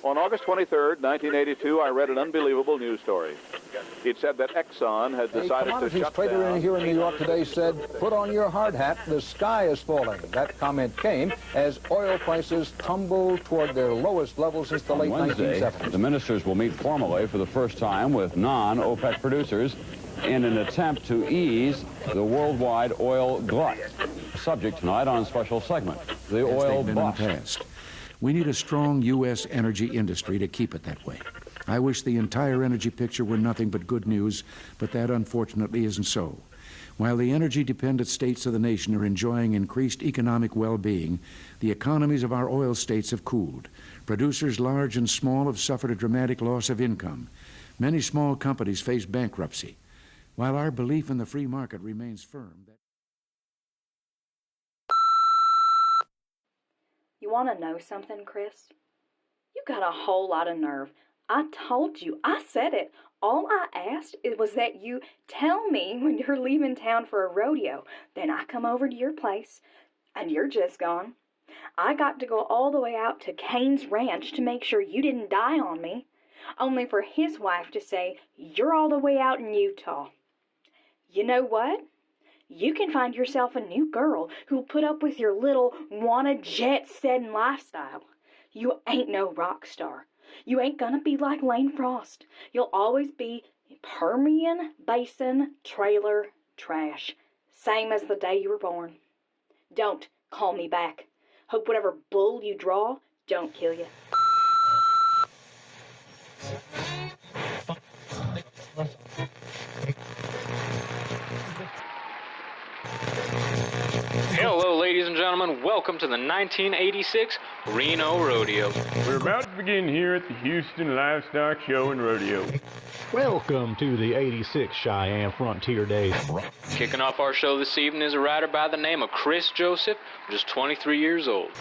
On August 23rd, 1982, I read an unbelievable news story. It said that Exxon had decided to shut trader down... here in New York today said, "Put on your hard hat, the sky is falling." That comment came as oil prices tumbled toward their lowest level since the late 1970s. The ministers will meet formally for the first time with non-OPEC producers in an attempt to ease the worldwide oil glut. Subject tonight on special segment, the oil bust. We need a strong U.S. energy industry to keep it that way. I wish the entire energy picture were nothing but good news, but that unfortunately isn't so. While the energy-dependent states of the nation are enjoying increased economic well-being, the economies of our oil states have cooled. Producers large and small have suffered a dramatic loss of income. Many small companies face bankruptcy. While our belief in the free market remains firm... You want to know something, Chris? You got a whole lot of nerve. I told you. I said it. All I asked was that you tell me when you're leaving town for a rodeo. Then I come over to your place, and you're just gone. I got to go all the way out to Kane's ranch to make sure you didn't die on me, only for his wife to say you're all the way out in Utah. You know what? You can find yourself a new girl who'll put up with your little wanna jet-setting lifestyle. You ain't no rock star. You ain't gonna be like Lane Frost. You'll always be Permian Basin trailer trash. Same as the day you were born. Don't call me back. Hope whatever bull you draw don't kill you. Hello, ladies and gentlemen. Welcome to the 1986 Reno Rodeo. We're about to begin here at the Houston Livestock Show and Rodeo. Welcome to the 86 Cheyenne Frontier Days. Kicking off our show this evening is a rider by the name of Chris Joseph, just 23 years old.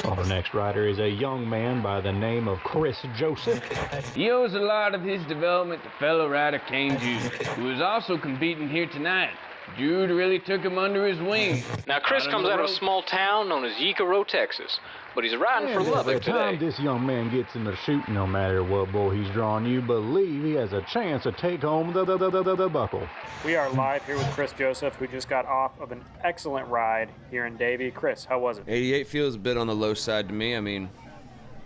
Our next rider is a young man by the name of Chris Joseph. He owes a lot of his development to fellow rider Kane Jude, who is also competing here tonight. Jude really took him under his wing. Now, Chris comes out of a small town known as Icaro, Texas, but he's riding for Lubbock today. By the time this young man gets in the chute, no matter what bull he's drawn, you believe he has a chance to take home the buckle. We are live here with Chris Joseph, who just got off of an excellent ride here in Davie. Chris, how was it? 88 feels a bit on the low side to me. I mean,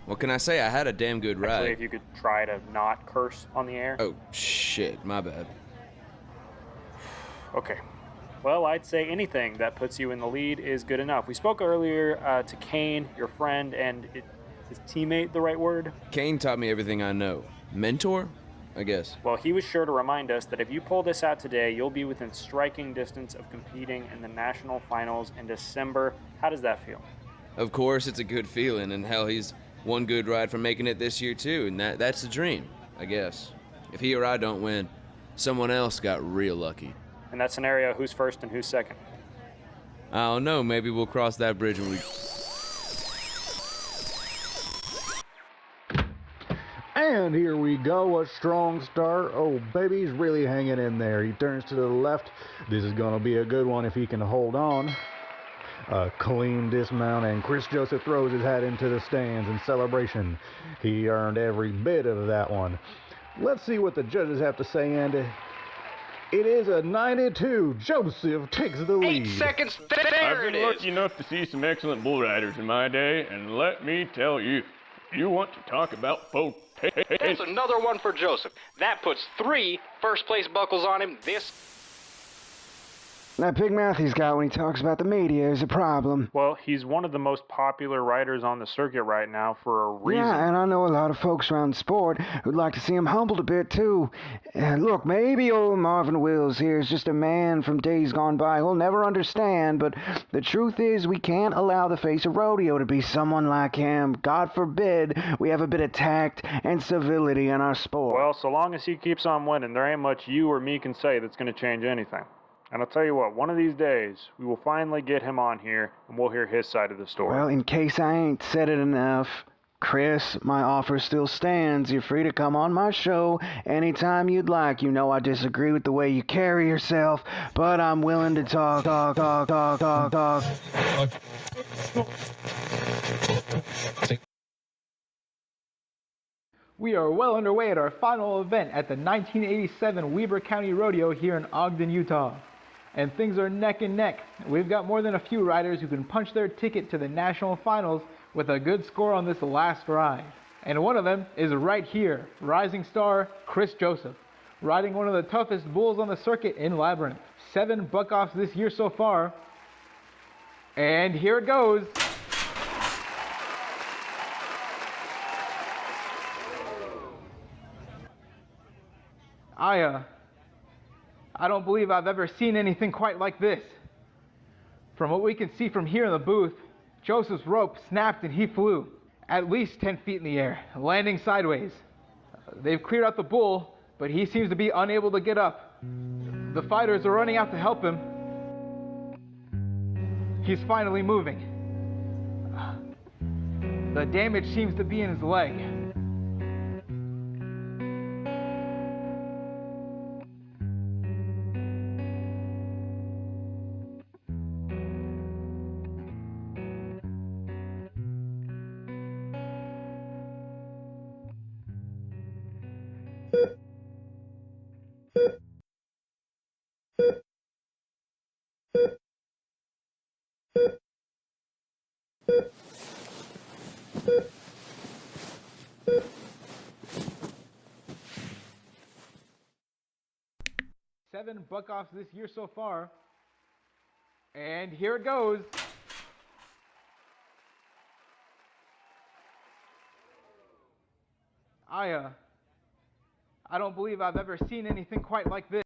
what can I say? I had a damn good ride. Actually, if you could try to not curse on the air. Oh, shit, my bad. Okay. Well, I'd say anything that puts you in the lead is good enough. We spoke earlier to Kane, your friend, and is teammate the right word? Kane taught me everything I know. Mentor, I guess. Well, he was sure to remind us that if you pull this out today, you'll be within striking distance of competing in the national finals in December. How does that feel? Of course, it's a good feeling, and hell, he's one good ride from making it this year, too, and that's the dream, I guess. If he or I don't win, someone else got real lucky. In that scenario, who's first and who's second? I don't know. Maybe we'll cross that bridge when we... And here we go, a strong start. Oh, baby, he's really hanging in there. He turns to the left. This is going to be a good one if he can hold on. A clean dismount, and Chris Joseph throws his hat into the stands in celebration. He earned every bit of that one. Let's see what the judges have to say, and... It is a 92. Joseph takes the lead. 8 seconds. I've been lucky enough to see some excellent bull riders in my day, and let me tell you, you want to talk about potential. That's another one for Joseph. That puts 3 first-place buckles on him this... That big mouth he's got when he talks about the media is a problem. Well, he's one of the most popular riders on the circuit right now for a reason. Yeah, and I know a lot of folks around the sport who'd like to see him humbled a bit, too. Look, maybe old Marvin Wills here is just a man from days gone by who'll never understand, but the truth is we can't allow the face of rodeo to be someone like him. God forbid we have a bit of tact and civility in our sport. Well, so long as he keeps on winning, there ain't much you or me can say that's going to change anything. And I'll tell you what, one of these days, we will finally get him on here, and we'll hear his side of the story. Well, in case I ain't said it enough, Chris, my offer still stands. You're free to come on my show anytime you'd like. You know I disagree with the way you carry yourself, but I'm willing to talk. We are well underway at our final event at the 1987 Weber County Rodeo here in Ogden, Utah. And things are neck and neck. We've got more than a few riders who can punch their ticket to the national finals with a good score on this last ride. And one of them is right here, rising star Chris Joseph, riding one of the toughest bulls on the circuit in Labyrinth. 7 buck-offs this year so far. And here it goes. I don't believe I've ever seen anything quite like this. From what we can see from here in the booth, Joseph's rope snapped and he flew at least 10 feet in the air, landing sideways. They've cleared out the bull, but he seems to be unable to get up. The fighters are running out to help him. He's finally moving. The damage seems to be in his leg. Seven buck-offs this year so far. And here it goes. I don't believe I've ever seen anything quite like this.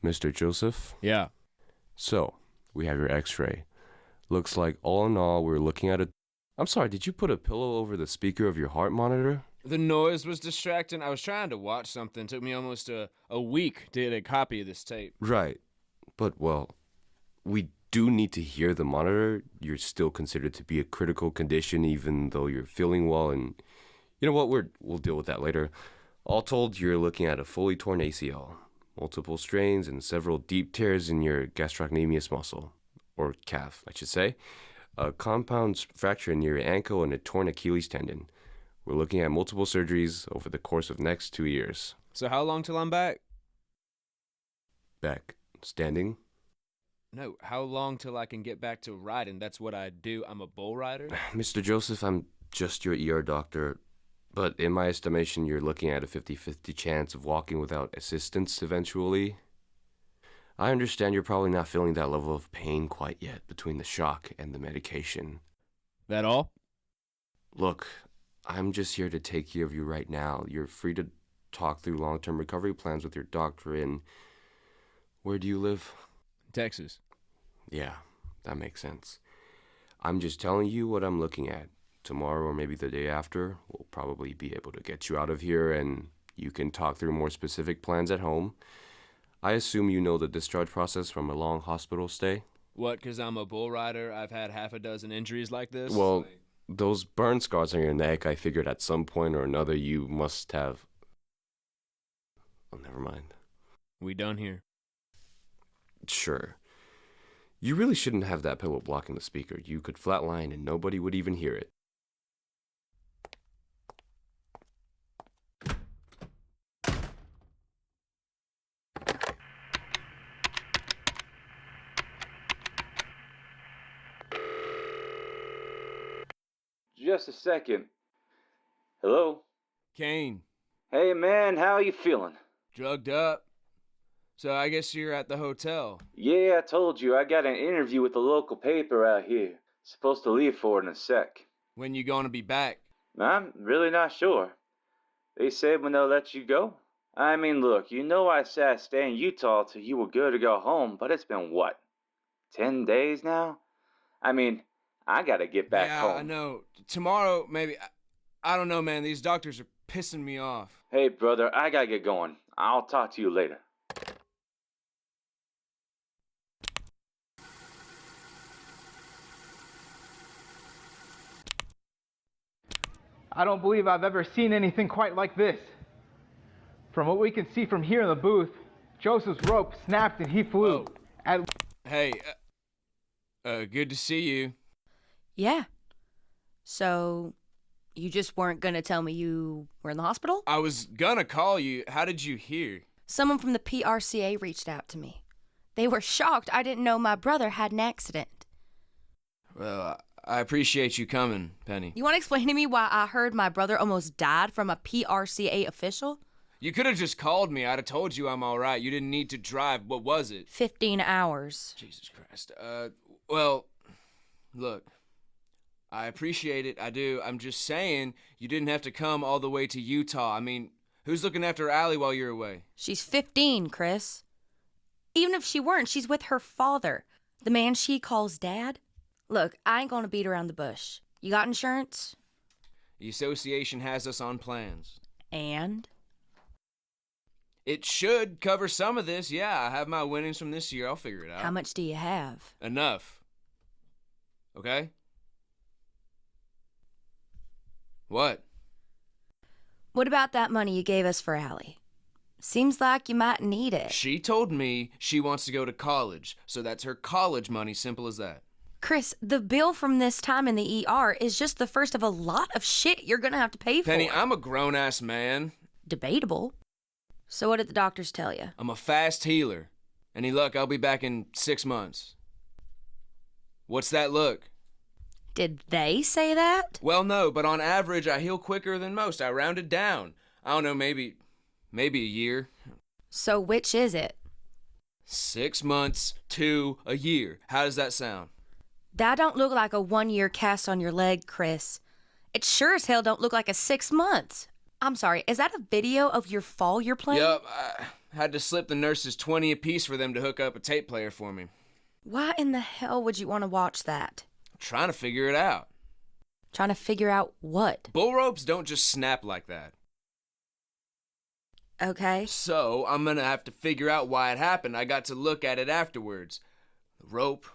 Mr. Joseph? Yeah. So, we have your x-ray. Looks like all in all, we're looking at a... I'm sorry, did you put a pillow over the speaker of your heart monitor? The noise was distracting. I was trying to watch something. It took me almost a week to get a copy of this tape. Right. But, well, we do need to hear the monitor. You're still considered to be a critical condition even though you're feeling well, and you know what? We'll deal with that later. All told, you're looking at a fully torn ACL, multiple strains, and several deep tears in your gastrocnemius muscle, or calf, I should say. A compound fracture in your ankle and a torn Achilles tendon. We're looking at multiple surgeries over the course of next 2 years. So how long till I'm back? Back. Standing? No, how long till I can get back to riding? That's what I do. I'm a bull rider. Mr. Joseph, I'm just your ER doctor, but in my estimation, you're looking at a 50-50 chance of walking without assistance eventually. I understand you're probably not feeling that level of pain quite yet between the shock and the medication. That all? Look, I'm just here to take care of you right now. You're free to talk through long-term recovery plans with your doctor in... Where do you live? Texas. Yeah, that makes sense. I'm just telling you what I'm looking at. Tomorrow or maybe the day after, we'll probably be able to get you out of here and you can talk through more specific plans at home. I assume you know the discharge process from a long hospital stay? What, because I'm a bull rider, I've had half a dozen injuries like this? Well, those burn scars on your neck, I figured at some point or another you must have... Oh, never mind. We done here? Sure. You really shouldn't have that pillow blocking the speaker. You could flatline and nobody would even hear it. Just a second. Hello? Kane. Hey, man, how are you feeling? Drugged up. So I guess you're at the hotel. Yeah, I told you. I got an interview with the local paper out here. Supposed to leave for it in a sec. When you gonna be back? I'm really not sure. They said when they'll let you go. I mean, look, you know I said I'd stay in Utah till you were good to go home, but it's been what? 10 days now? I mean, I gotta get back home. Yeah, I know. Tomorrow, maybe. I don't know, man. These doctors are pissing me off. Hey, brother, I gotta get going. I'll talk to you later. I don't believe I've ever seen anything quite like this. From what we can see from here in the booth, Joseph's rope snapped and he flew. Hey, good to see you. Yeah. So, you just weren't gonna tell me you were in the hospital? I was gonna call you. How did you hear? Someone from the PRCA reached out to me. They were shocked I didn't know my brother had an accident. Well, I appreciate you coming, Penny. You want to explain to me why I heard my brother almost died from a PRCA official? You could have just called me. I'd have told you I'm all right. You didn't need to drive. What was it? 15 hours. Jesus Christ. Well, look, I appreciate it. I do. I'm just saying you didn't have to come all the way to Utah. I mean, who's looking after Allie while you're away? She's 15, Chris. Even if she weren't, she's with her father, the man she calls Dad. Look, I ain't gonna beat around the bush. You got insurance? The association has us on plans. And? It should cover some of this, yeah. I have my winnings from this year. I'll figure it out. How much do you have? Enough. Okay? What? What about that money you gave us for Allie? Seems like you might need it. She told me she wants to go to college, so that's her college money, simple as that. Chris, the bill from this time in the ER is just the first of a lot of shit you're gonna have to pay for. Penny, I'm a grown-ass man. Debatable. So what did the doctors tell you? I'm a fast healer. Any luck, I'll be back in 6 months. What's that look? Did they say that? Well, no, but on average, I heal quicker than most. I rounded down. I don't know, maybe a year. So which is it? 6 months to a year. How does that sound? That don't look like a 1-year cast on your leg, Chris. It sure as hell don't look like a 6 months. I'm sorry, is that a video of your fall you're playing? Yup, I had to slip the nurses 20 apiece for them to hook up a tape player for me. Why in the hell would you want to watch that? I'm trying to figure it out. Trying to figure out what? Bull ropes don't just snap like that. Okay. So, I'm gonna have to figure out why it happened. I got to look at it afterwards. The rope,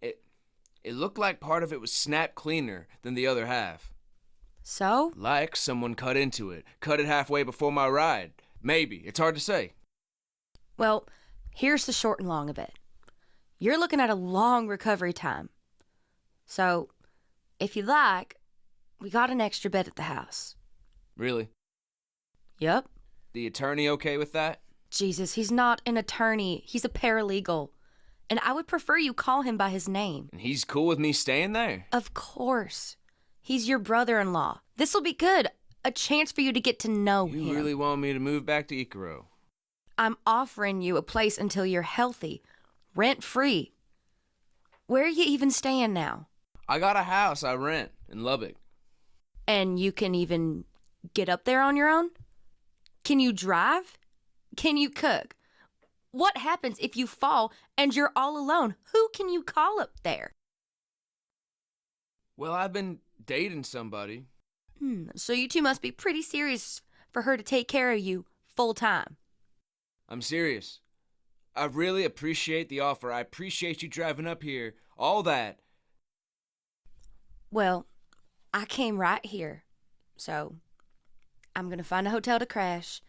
it looked like part of it was snapped cleaner than the other half. So? Like someone cut into it. Cut it halfway before my ride. Maybe. It's hard to say. Well, here's the short and long of it. You're looking at a long recovery time. So, if you like, we got an extra bed at the house. Really? Yep. The attorney okay with that? Jesus, he's not an attorney. He's a paralegal. And I would prefer you call him by his name. And he's cool with me staying there? Of course. He's your brother-in-law. This'll be good. A chance for you to get to know him. You really want me to move back to Icaro? I'm offering you a place until you're healthy. Rent-free. Where are you even staying now? I got a house I rent in Lubbock. And you can even get up there on your own? Can you drive? Can you cook? What happens if you fall and you're all alone? Who can you call up there? Well, I've been dating somebody. So you two must be pretty serious for her to take care of you full time. I'm serious. I really appreciate the offer. I appreciate you driving up here. All that. Well, I came right here. So I'm going to find a hotel to crash.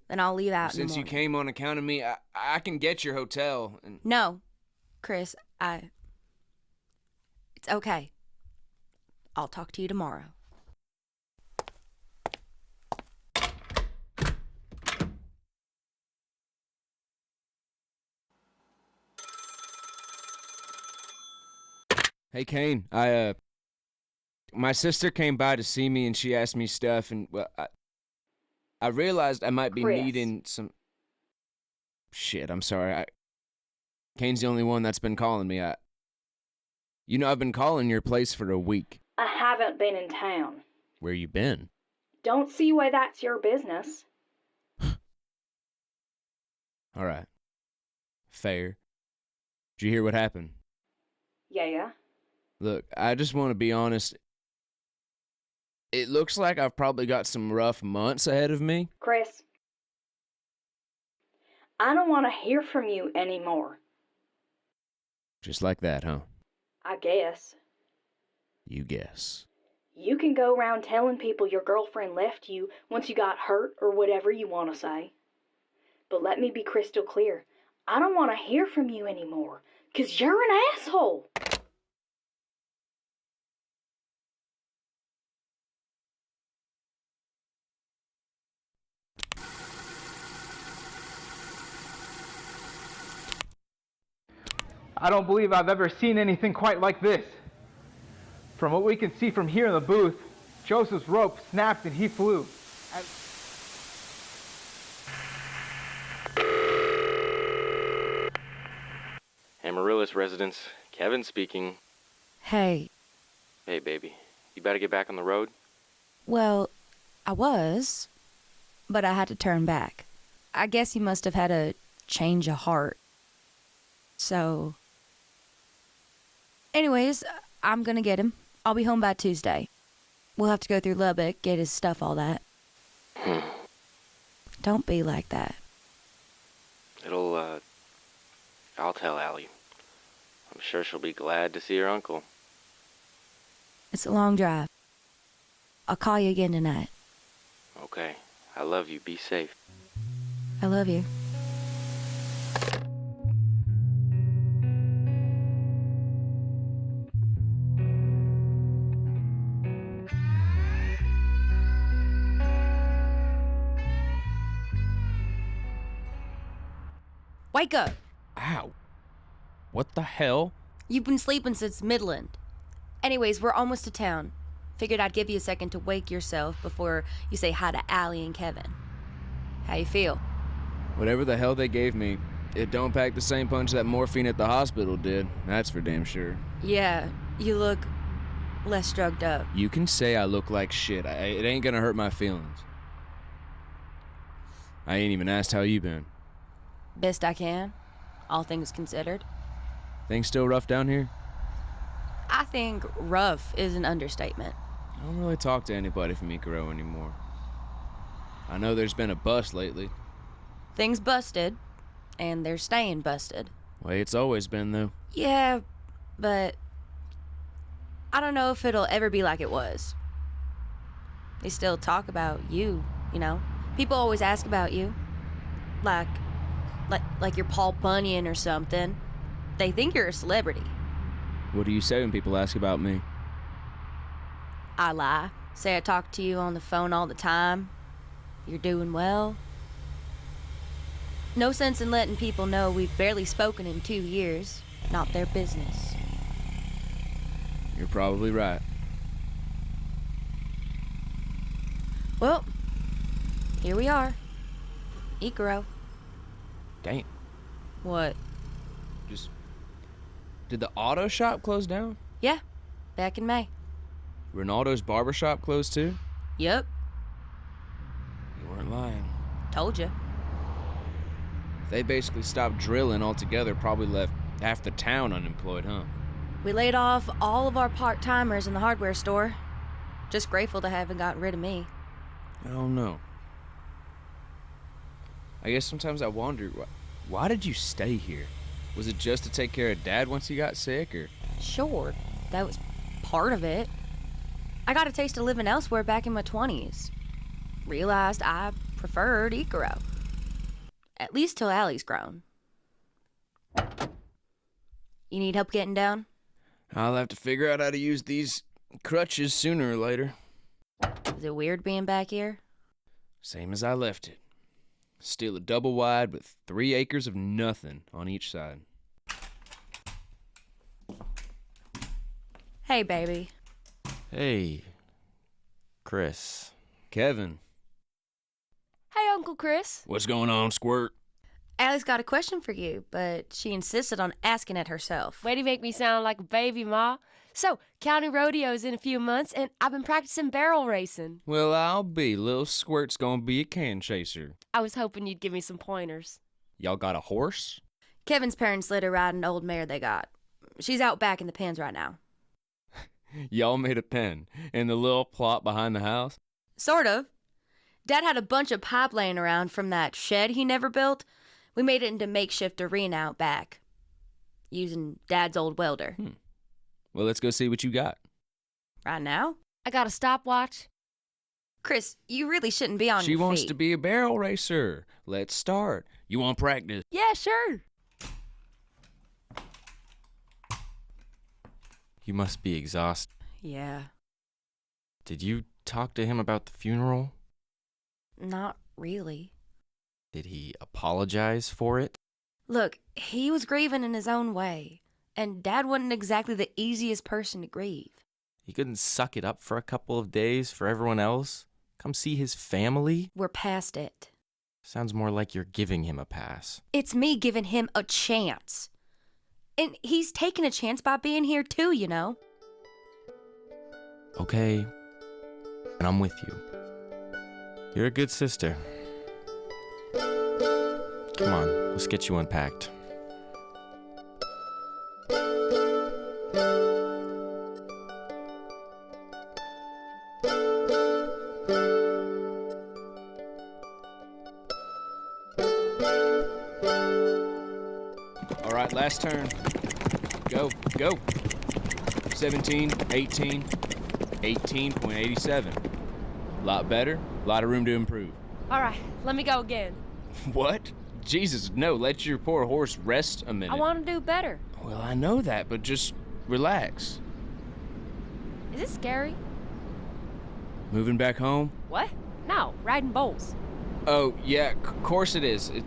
Then I'll leave out in the Since you morning. came on account of me, I can get your hotel. And No, Chris, it's okay. I'll talk to you tomorrow. Hey, Kane, my sister came by to see me and she asked me stuff, and well, I realized I might be Chris. needing some. Shit, I'm sorry. Kane's the only one that's been calling me. I've been calling your place for a week. I haven't been in town. Where you been? Don't see why that's your business. All right. Fair. Did you hear what happened? Yeah. Look, I just want to be honest. It looks like I've probably got some rough months ahead of me. Chris, I don't want to hear from you anymore. Just like that, huh? I guess. You guess. You can go around telling people your girlfriend left you once you got hurt or whatever you want to say. But let me be crystal clear. I don't want to hear from you anymore, 'cause you're an asshole. I don't believe I've ever seen anything quite like this. From what we can see from here in the booth, Joseph's rope snapped and he flew. Amaryllis residence. Kevin speaking. Hey. Hey, baby. You better get back on the road? Well, I was, but I had to turn back. I guess you must have had a change of heart. So, anyways, I'm gonna get him. I'll be home by Tuesday. We'll have to go through Lubbock, get his stuff, all that. Don't be like that. I'll tell Allie. I'm sure she'll be glad to see her uncle. It's a long drive. I'll call you again tonight. Okay. I love you. Be safe. I love you. Wake up! Ow. What the hell? You've been sleeping since Midland. Anyways, we're almost to town. Figured I'd give you a second to wake yourself before you say hi to Allie and Kevin. How you feel? Whatever the hell they gave me, it don't pack the same punch that morphine at the hospital did. That's for damn sure. Yeah, you look less drugged up. You can say I look like shit. It ain't gonna hurt my feelings. I ain't even asked how you been. Best I can, all things considered. Things still rough down here? I think rough is an understatement. I don't really talk to anybody from Icaro anymore. I know there's been a bust lately. Things busted, and they're staying busted. Way it's always been, though. Yeah, but I don't know if it'll ever be like it was. They still talk about you, you know? People always ask about you. Like you're Paul Bunyan or something. They think you're a celebrity. What do you say when people ask about me? I lie. Say I talk to you on the phone all the time. You're doing well. No sense in letting people know we've barely spoken in 2 years. Not their business. You're probably right. Well, here we are. Icaro. Damn. What? Did the auto shop close down? Yeah, back in May. Ronaldo's barbershop closed too? Yep. You weren't lying. Told you. They basically stopped drilling altogether, probably left half the town unemployed, huh? We laid off all of our part-timers in the hardware store. Just grateful to haven't gotten rid of me. Oh no. I guess sometimes I wonder, why did you stay here? Was it just to take care of Dad once he got sick, or? Sure, that was part of it. I got a taste of living elsewhere back in my 20s. Realized I preferred Icaro. At least till Allie's grown. You need help getting down? I'll have to figure out how to use these crutches sooner or later. Is it weird being back here? Same as I left it. Still a double wide with 3 acres of nothing on each side. Hey, baby. Hey, Chris. Kevin. Hey, Uncle Chris. What's going on, Squirt? Allie's got a question for you, but she insisted on asking it herself. Way to make me sound like a baby, Ma. So, county rodeo's in a few months, and I've been practicing barrel racing. Well, I'll be. Little Squirt's gonna be a can chaser. I was hoping you'd give me some pointers. Y'all got a horse? Kevin's parents let her ride an old mare they got. She's out back in the pens right now. Y'all made a pen in the little plot behind the house? Sort of. Dad had a bunch of pipe laying around from that shed he never built. We made it into makeshift arena out back, using Dad's old welder. Well, let's go see what you got. Right now? I got a stopwatch. Chris, you really shouldn't be on your feet. She wants to be a barrel racer. Let's start. You want practice? Yeah, sure. You must be exhausted. Yeah. Did you talk to him about the funeral? Not really. Did he apologize for it? Look, he was grieving in his own way. And Dad wasn't exactly the easiest person to grieve. He couldn't suck it up for a couple of days for everyone else? Come see his family? We're past it. Sounds more like you're giving him a pass. It's me giving him a chance. And he's taking a chance by being here too, you know. Okay, and I'm with you. You're a good sister. Come on, let's get you unpacked. All right, last turn. Go, go. 17, 18, 18.87. Lot better, lot of room to improve. All right, let me go again. What? Jesus, no, let your poor horse rest a minute. I want to do better. Well, I know that, but just relax. Is it scary? Moving back home? What? No, riding bulls. Oh, yeah, course it is. It's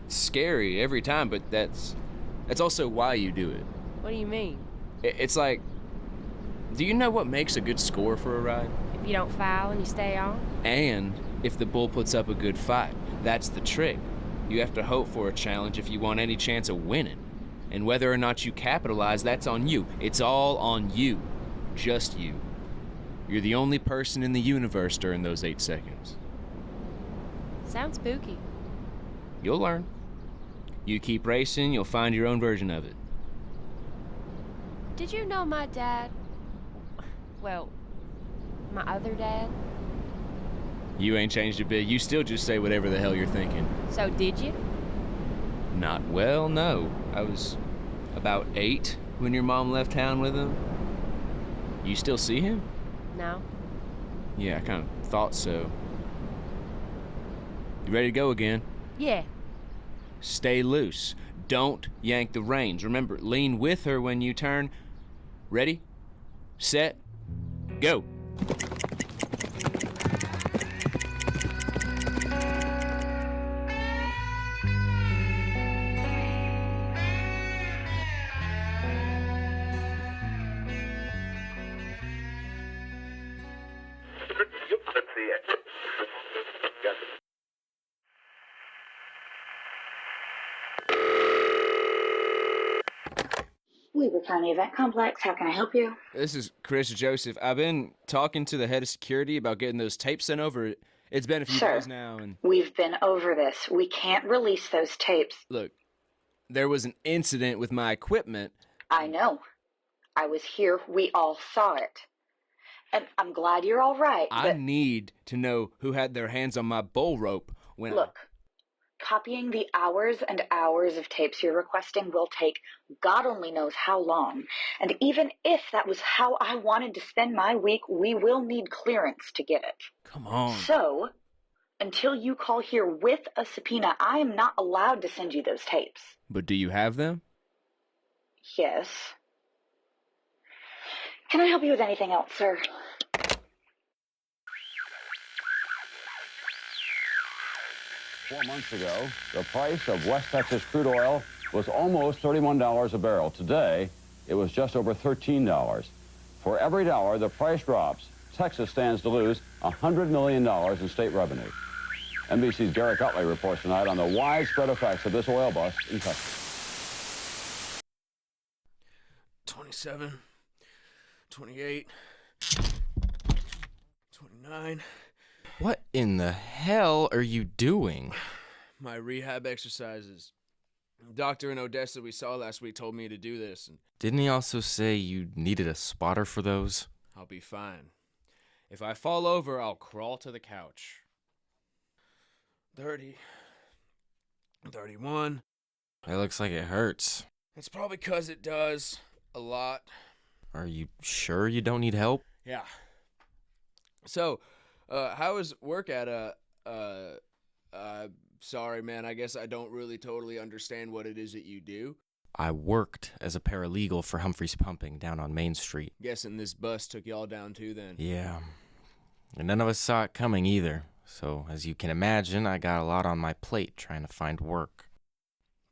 scary every time, but that's also why you do it. What do you mean? It's like, do you know what makes a good score for a ride? If you don't foul and you stay on? And if the bull puts up a good fight. That's the trick. You have to hope for a challenge if you want any chance of winning. And whether or not you capitalize, that's on you. It's all on you. Just you. You're the only person in the universe during those 8 seconds. Sounds spooky. You'll learn. You keep racing, you'll find your own version of it. Did you know my dad? Well, my other dad? You ain't changed a bit. You still just say whatever the hell you're thinking. So did you? Not well, no. I was about 8 when your mom left town with him. You still see him? No. Yeah, I kind of thought so. You ready to go again? Yeah. Stay loose. Don't yank the reins. Remember, lean with her when you turn. Ready? Set? Go. Weber County Event Complex, how can I help you? This is Chris Joseph. I've been talking to the head of security about getting those tapes sent over. It's been a few days now, and... We've been over this. We can't release those tapes. Look, there was an incident with my equipment. I know. I was here. We all saw it. And I'm glad you're all right, I need to know who had their hands on my bull rope when... Look, copying the hours and hours of tapes you're requesting will take God only knows how long. And even if that was how I wanted to spend my week, we will need clearance to get it. Come on. So, until you call here with a subpoena, I am not allowed to send you those tapes. But do you have them? Yes. Can I help you with anything else, sir? Four months ago, the price of West Texas crude oil was almost $31 a barrel. Today, it was just over $13. For every dollar the price drops, Texas stands to lose $100 million in state revenue. NBC's Garret reports tonight on the widespread effects of this oil bust in Texas. 27, 28, 29. What in the hell are you doing? My rehab exercises. The doctor in Odessa we saw last week told me to do this. And Didn't he also say you needed a spotter for those? I'll be fine. If I fall over, I'll crawl to the couch. 30. 31. It looks like it hurts. It's probably 'cause it does. A lot. Are you sure you don't need help? Yeah. So, how is work at sorry, man, I guess I don't really totally understand what it is that you do. I worked as a paralegal for Humphrey's Pumping down on Main Street. Guessing this bus took y'all down too then. Yeah. And none of us saw it coming either. So, as you can imagine, I got a lot on my plate trying to find work.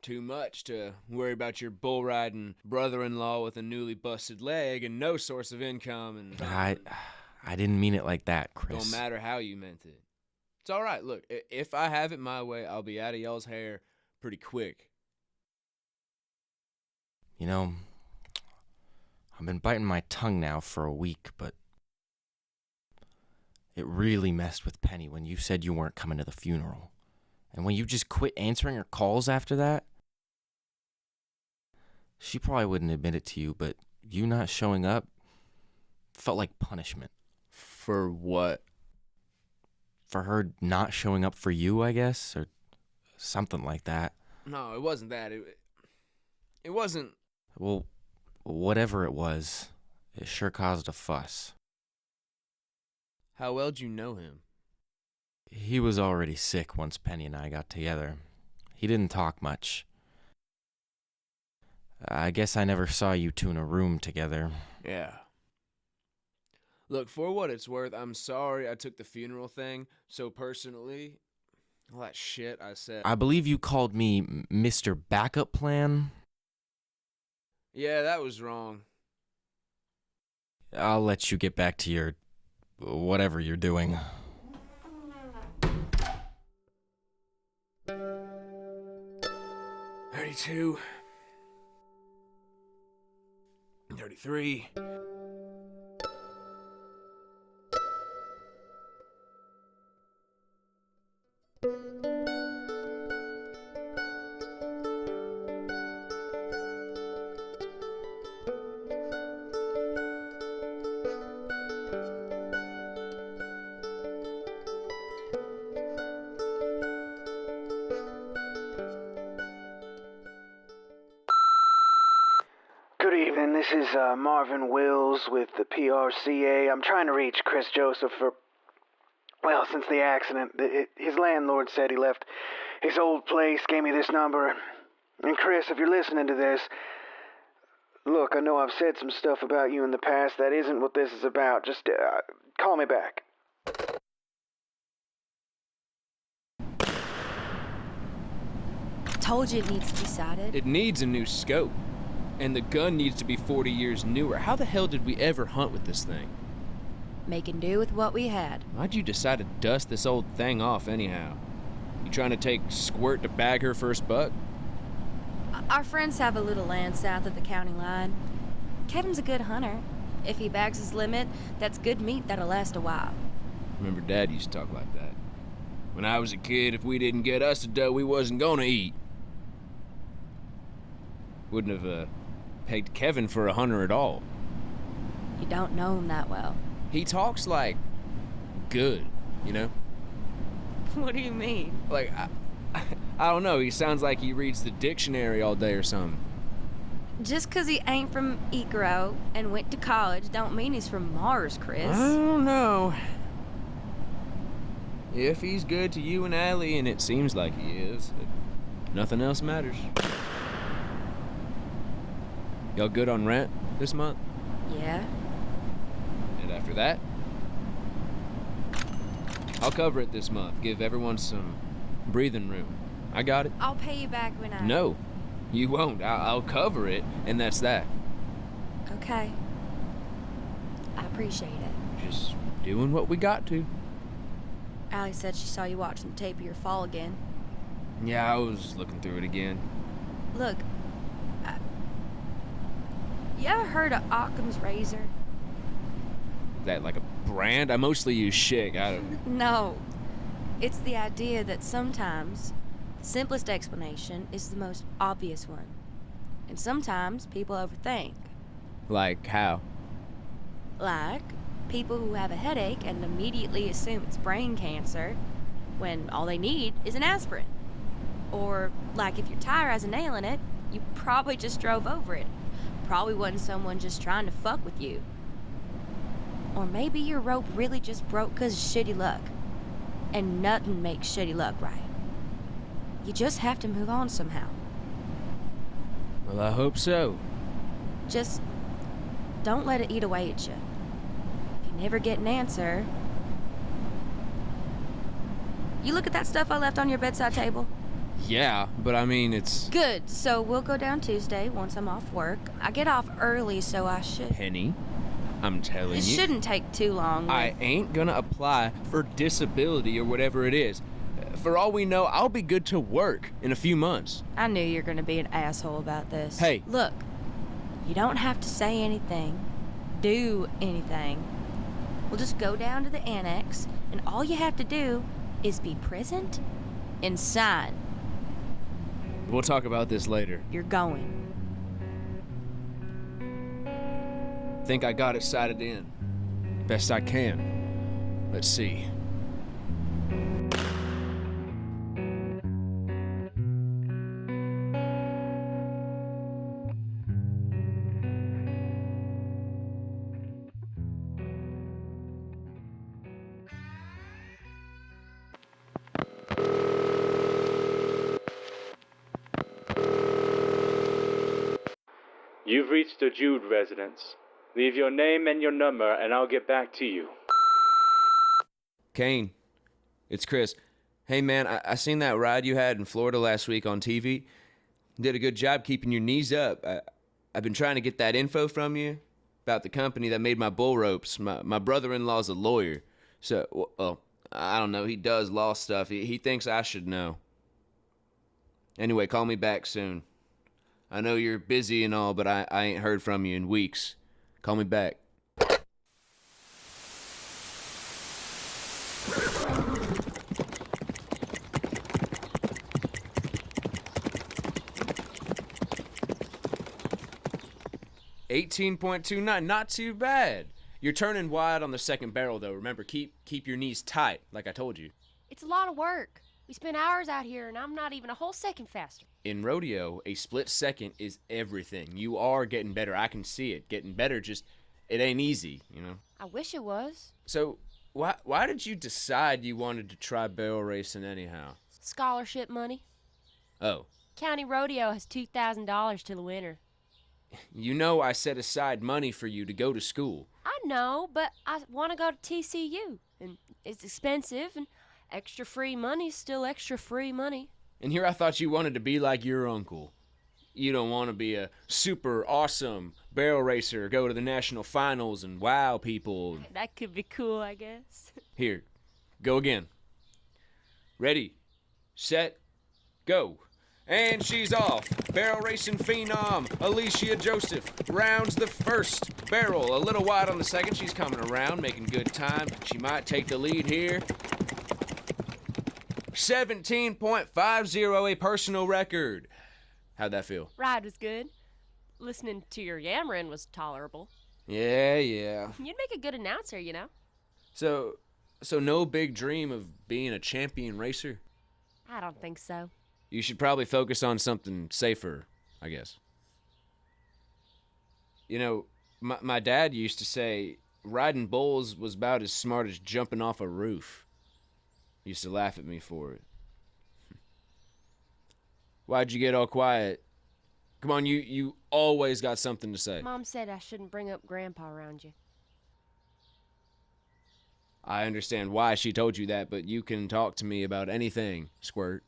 too much to worry about your bull riding brother-in-law with a newly busted leg and no source of income and... I didn't mean it like that, Chris. Don't matter how you meant it. It's all right. Look, if I have it my way, I'll be out of y'all's hair pretty quick. You know, I've been biting my tongue now for a week, but it really messed with Penny when you said you weren't coming to the funeral. And when you just quit answering her calls after that, she probably wouldn't admit it to you, but you not showing up felt like punishment. For what? For her not showing up for you, I guess, or something like that. No, it wasn't that. It wasn't... Well, whatever it was, it sure caused a fuss. How well'd you know him? He was already sick once Penny and I got together. He didn't talk much. I guess I never saw you two in a room together. Yeah. Look, for what it's worth, I'm sorry I took the funeral thing so personally. All that shit I said. I believe you called me Mr. Backup Plan. Yeah, that was wrong. I'll let you get back to your... whatever you're doing. $32. $33. Good evening, this is Marvin Wills with the PRCA. I'm trying to reach Chris Joseph for, well, since the accident. His landlord said he left his old place, gave me this number. And Chris, if you're listening to this, look, I know I've said some stuff about you in the past. That isn't what this is about. Just call me back. Told you it needs to be sighted. It needs a new scope. And the gun needs to be 40 years newer. How the hell did we ever hunt with this thing? Making do with what we had. Why'd you decide to dust this old thing off anyhow? You trying to take Squirt to bag her first buck? Our friends have a little land south of the county line. Kevin's a good hunter. If he bags his limit, that's good meat that'll last a while. Remember Dad used to talk like that. When I was a kid, if we didn't get us a doe, we wasn't gonna eat. Wouldn't have pegged Kevin for a hunter at all. You don't know him that well. He talks like good, you know? What do you mean? Like, I don't know. He sounds like he reads the dictionary all day or something. Just 'cause he ain't from Icaro and went to college don't mean he's from Mars, Chris. I don't know. If he's good to you and Allie, and it seems like he is, nothing else matters. Y'all good on rent this month? Yeah. And after that? I'll cover it this month. Give everyone some breathing room. I got it. I'll pay you back when I... No, you won't. I'll cover it, and that's that. Okay. I appreciate it. Just doing what we got to. Allie said she saw you watching the tape of your fall again. Yeah, I was looking through it again. Look, you ever heard of Occam's razor? That like a brand? I mostly use Shig. I don't... No. It's the idea that sometimes the simplest explanation is the most obvious one. And sometimes people overthink. Like how? Like people who have a headache and immediately assume it's brain cancer when all they need is an aspirin. Or like if your tire has a nail in it, you probably just drove over it. Probably wasn't someone just trying to fuck with you. Or maybe your rope really just broke 'cause of shitty luck. And nothing makes shitty luck right. You just have to move on somehow. Well, I hope so. Just don't let it eat away at you. If you never get an answer... You look at that stuff I left on your bedside table? Yeah, but I mean, it's... Good, so we'll go down Tuesday once I'm off work. I get off early, so I should... Penny, I'm telling you... It shouldn't take too long. I ain't gonna apply for disability or whatever it is. For all we know, I'll be good to work in a few months. I knew you were gonna be an asshole about this. Hey. Look, you don't have to say anything, do anything. We'll just go down to the annex, and all you have to do is be present and sign. We'll talk about this later. You're going. Think I got it sighted in. Best I can. Let's see. You've reached the Jude residence. Leave your name and your number, and I'll get back to you. Kane, it's Chris. Hey, man, I seen that ride you had in Florida last week on TV. Did a good job keeping your knees up. I've been trying to get that info from you about the company that made my bull ropes. My brother-in-law's a lawyer. So, well, I don't know. He does law stuff. He thinks I should know. Anyway, call me back soon. I know you're busy and all, but I ain't heard from you in weeks. Call me back. $18.29, not too bad. You're turning wide on the second barrel, though. Remember, keep your knees tight, like I told you. It's a lot of work. We spend hours out here, and I'm not even a whole second faster. In rodeo, a split second is everything. You are getting better. I can see it. Getting better, just, it ain't easy, you know? I wish it was. So, why did you decide you wanted to try barrel racing anyhow? Scholarship money. Oh. County rodeo has $2,000 till the winter. You know I set aside money for you to go to school. I know, but I want to go to TCU, and it's expensive, and extra free money's still extra free money. And here I thought you wanted to be like your uncle. You don't want to be a super awesome barrel racer, go to the national finals and wow people. That could be cool, I guess. Here, go again. Ready, set, go. And she's off. Barrel racing phenom, Alicia Joseph, rounds the first barrel. A little wide on the second. She's coming around, making good time. She might take the lead here. 17.50, a personal record. How'd that feel? Ride was good. Listening to your yammering was tolerable. Yeah. You'd make a good announcer, you know? So no big dream of being a champion racer? I don't think so. You should probably focus on something safer, I guess. You know, my dad used to say riding bulls was about as smart as jumping off a roof. He used to laugh at me for it. Why'd you get all quiet? Come on, you always got something to say. Mom said I shouldn't bring up Grandpa around you. I understand why she told you that, but you can talk to me about anything, Squirt.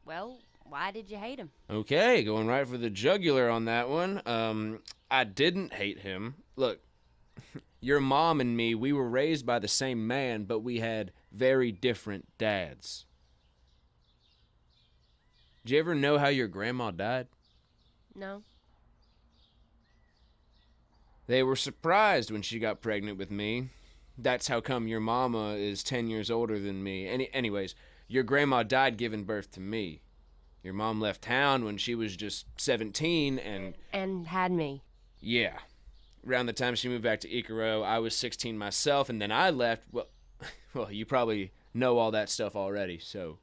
Well, why did you hate him? Okay, going right for the jugular on that one. I didn't hate him. Look, your mom and me, we were raised by the same man, but we had very different dads. Did you ever know how your grandma died? No. They were surprised when she got pregnant with me. That's how come your mama is 10 years older than me. Anyways, your grandma died giving birth to me. Your mom left town when she was just 17 And had me. Yeah. Around the time she moved back to Icaro, I was 16 myself, and then I left. Well, you probably know all that stuff already, so.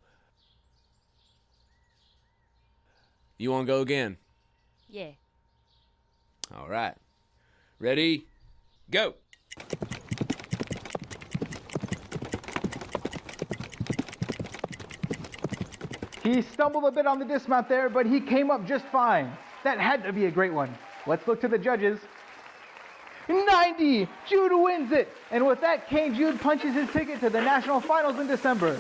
You want to go again? Yeah. All right. Ready? Go! He stumbled a bit on the dismount there, but he came up just fine. That had to be a great one. Let's look to the judges. 90! Jude wins it! And with that, Kane Jude punches his ticket to the national finals in December.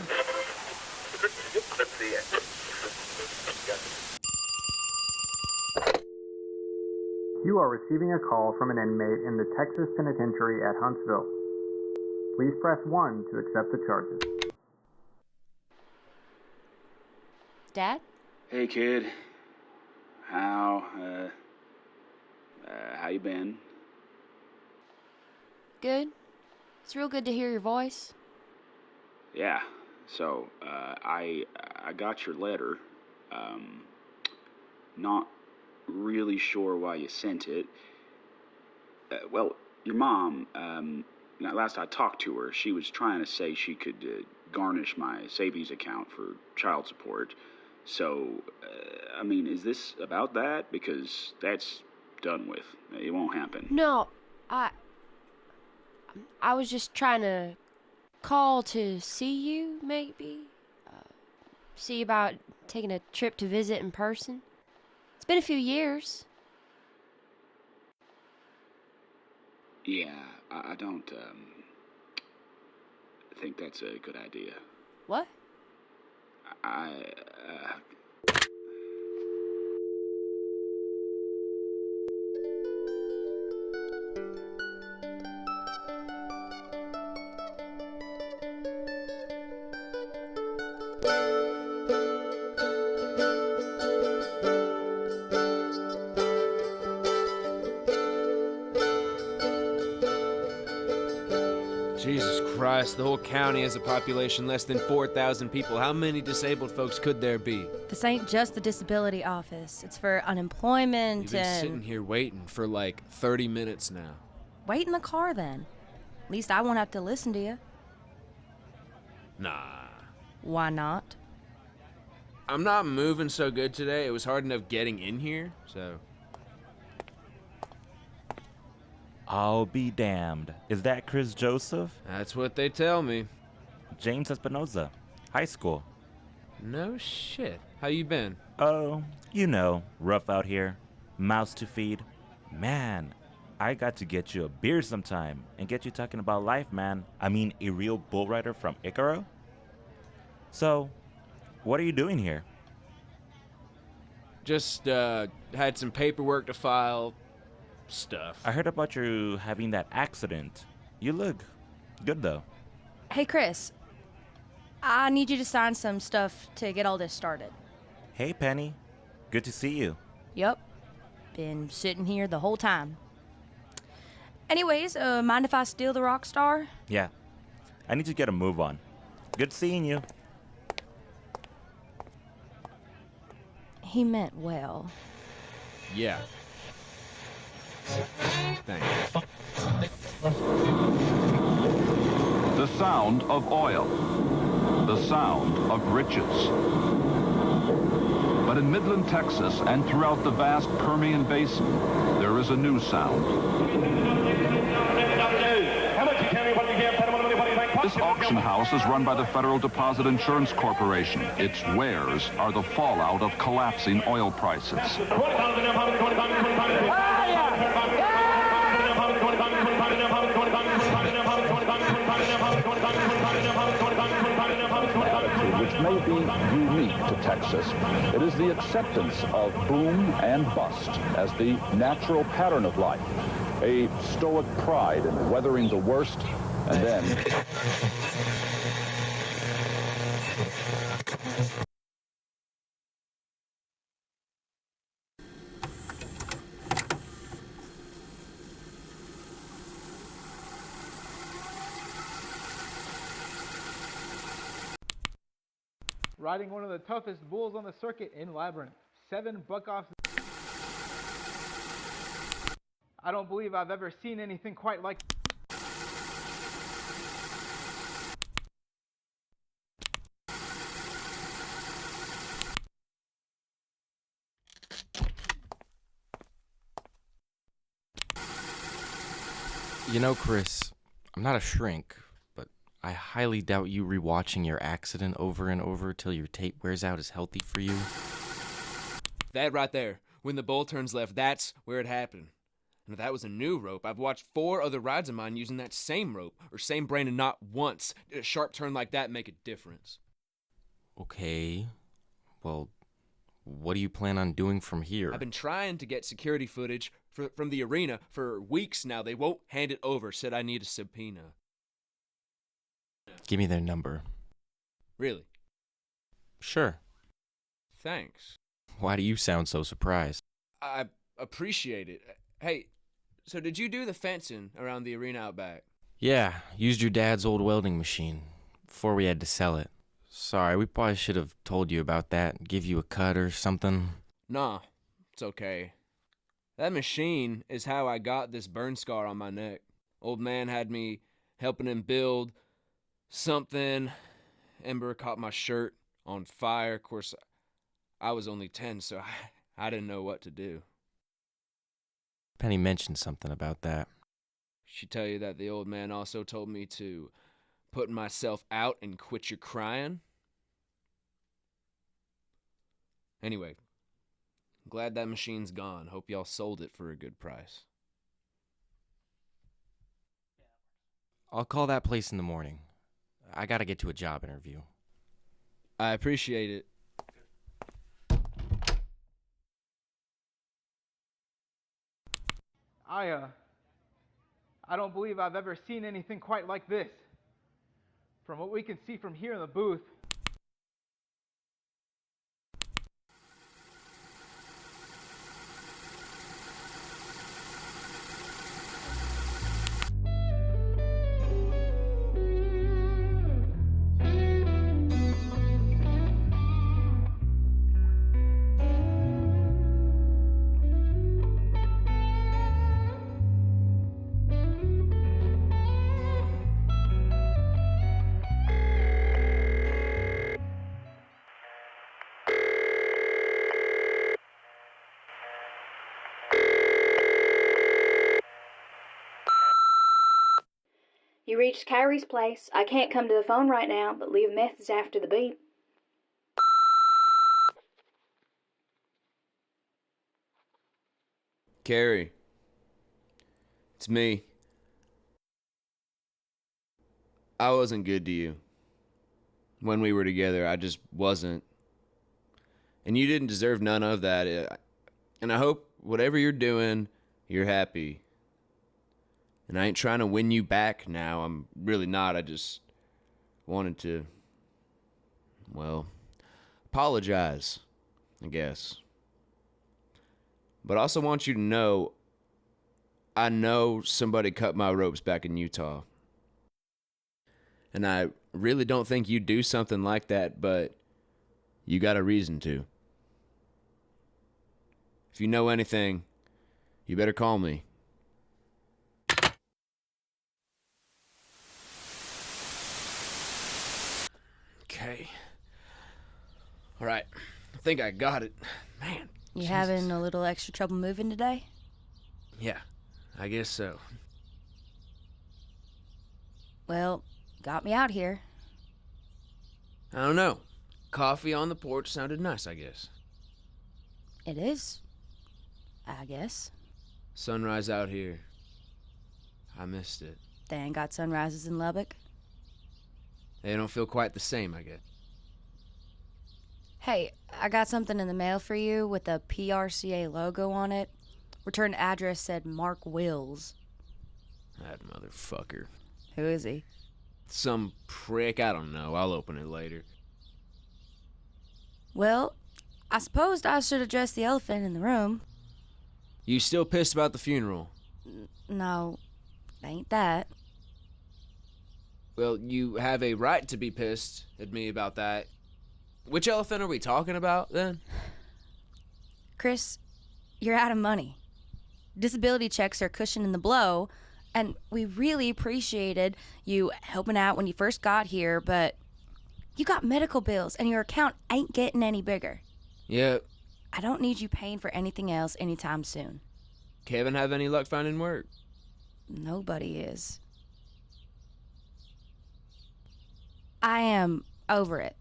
You are receiving a call from an inmate in the Texas Penitentiary at Huntsville. Please press 1 to accept the charges. Dad? Hey, kid. How you been? Good. It's real good to hear your voice. Yeah. So, I got your letter. Not really sure why you sent it. Well, your mom, last I talked to her, she was trying to say she could garnish my savings account for child support. So, is this about that? Because that's done with. It won't happen. No, I was just trying to call to see you, maybe. See about taking a trip to visit in person. It's been a few years. Yeah, I don't think that's a good idea. What? Jesus Christ, the whole county has a population less than 4,000 people. How many disabled folks could there be? This ain't just the disability office. It's for unemployment We've been and... sitting here waiting for like 30 minutes now. Wait in the car then. At least I won't have to listen to you. Nah. Why not? I'm not moving so good today. It was hard enough getting in here, so... I'll be damned. Is that Chris Joseph? That's what they tell me. James Espinoza, high school. No shit. How you been? Oh, you know, rough out here. Mouse to feed. Man, I got to get you a beer sometime and get you talking about life, man. I mean, a real bull rider from Icaro? So, what are you doing here? Just, had some paperwork to file. Stuff. I heard about you having that accident. You look good, though. Hey, Chris. I need you to sign some stuff to get all this started. Hey, Penny. Good to see you. Yep. Been sitting here the whole time. Anyways, mind if I steal the rock star? Yeah. I need to get a move on. Good seeing you. He meant well. Yeah. Thanks. The sound of oil. The sound of riches. But in Midland, Texas, and throughout the vast Permian Basin, there is a new sound. This auction house is run by the Federal Deposit Insurance Corporation. Its wares are the fallout of collapsing oil prices. Which may be unique to Texas. It is the acceptance of boom and bust as the natural pattern of life, a stoic pride in weathering the worst, and then... Riding one of the toughest bulls on the circuit in Labyrinth. 7 buck-offs. I don't believe I've ever seen anything quite like... You know, Chris, I'm not a shrink, but I highly doubt you rewatching your accident over and over till your tape wears out is healthy for you. That right there, when the bull turns left, that's where it happened. And if that was a new rope, I've watched 4 other rides of mine using that same rope, or same brain, and not once did a sharp turn like that make a difference. Okay, well, what do you plan on doing from here? I've been trying to get security footage from the arena. For weeks now, they won't hand it over. Said I need a subpoena. Give me their number. Really? Sure. Thanks. Why do you sound so surprised? I appreciate it. Hey, so did you do the fencing around the arena out back? Yeah, used your dad's old welding machine before we had to sell it. Sorry, we probably should have told you about that, give you a cut or something. Nah, it's okay. That machine is how I got this burn scar on my neck. Old man had me helping him build something. Ember caught my shirt on fire. Of course, I was only 10, so I didn't know what to do. Penny mentioned something about that. She tell you that the old man also told me to put myself out and quit your crying? Anyway, glad that machine's gone. Hope y'all sold it for a good price. I'll call that place in the morning. I gotta get to a job interview. I appreciate it. I don't believe I've ever seen anything quite like this. From what we can see from here in the booth, You reached Kyrie's place. I can't come to the phone right now, but leave a message after the beep. Carrie. It's me. I wasn't good to you. When we were together, I just wasn't. And you didn't deserve none of that. And I hope whatever you're doing, you're happy. And I ain't trying to win you back now. I'm really not. I just wanted to, well, apologize, I guess. But I also want you to know, I know somebody cut my ropes back in Utah. And I really don't think you'd do something like that, but you got a reason to. If you know anything, you better call me. Okay. All right. I think I got it. Man. You Jesus. having a little extra trouble moving today? Yeah, I guess so. Well, got me out here. I don't know. Coffee on the porch sounded nice, I guess. It is, I guess. Sunrise out here. I missed it. They ain't got sunrises in Lubbock. They don't feel quite the same, I guess. Hey, I got something in the mail for you with a PRCA logo on it. Return address said Mark Wills. That motherfucker. Who is he? Some prick, I don't know. I'll open it later. Well, I suppose I should address the elephant in the room. You still pissed about the funeral? No, ain't that. Well, you have a right to be pissed at me about that. Which elephant are we talking about, then? Chris, you're out of money. Disability checks are cushioning the blow, and we really appreciated you helping out when you first got here, but you got medical bills, and your account ain't getting any bigger. Yep. I don't need you paying for anything else anytime soon. Kevin have any luck finding work? Nobody is. I am over it.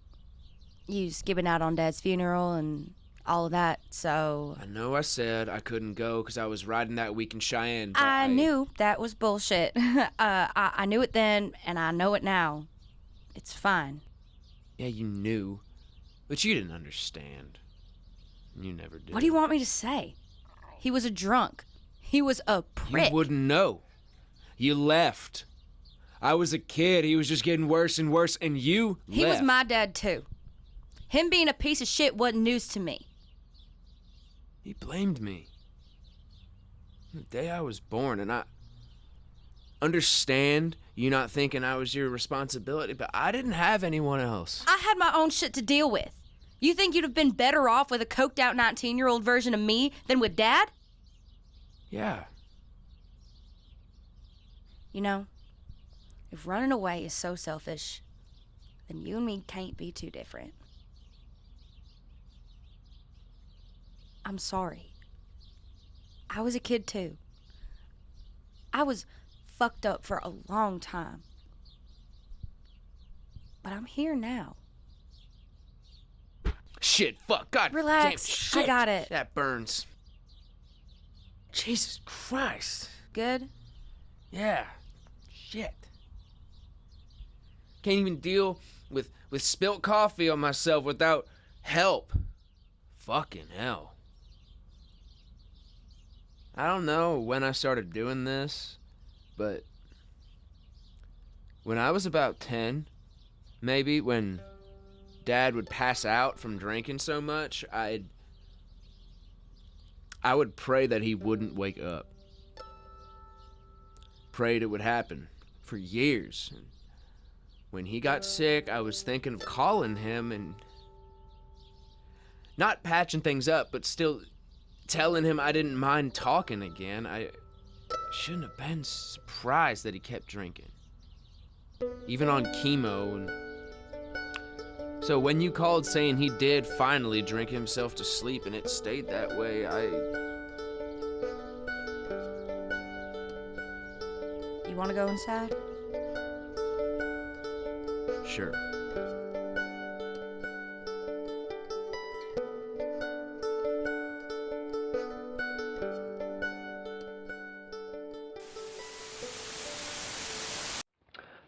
You skipping out on Dad's funeral and all of that, so... I know I said I couldn't go because I was riding that week in Cheyenne, but I knew that was bullshit. I knew it then, and I know it now. It's fine. Yeah, you knew, but you didn't understand. You never did. What do you want me to say? He was a drunk. He was a prick. You wouldn't know. You left. I was a kid. He was just getting worse and worse, and you He left. was my dad, too. Him being a piece of shit wasn't news to me. He blamed me. The day I was born, and I understand you not thinking I was your responsibility, but I didn't have anyone else. I had my own shit to deal with. You think you'd have been better off with a coked-out 19-year-old version of me than with Dad? Yeah. You know, if running away is so selfish, then you and me can't be too different. I'm sorry. I was a kid too. I was fucked up for a long time. But I'm here now. Shit, fuck, God Relax, damn shit. I got it. That burns. Jesus Christ. Good? Yeah. Shit. Can't even deal with spilt coffee on myself without help. Fucking hell. I don't know when I started doing this, but when I was about 10, maybe, when Dad would pass out from drinking so much, I would pray that he wouldn't wake up. Prayed it would happen for years. And when he got sick, I was thinking of calling him and not patching things up, but still telling him I didn't mind talking again. I shouldn't have been surprised that he kept drinking, even on chemo. And so when you called saying he did finally drink himself to sleep and it stayed that way, You want to go inside? Sure.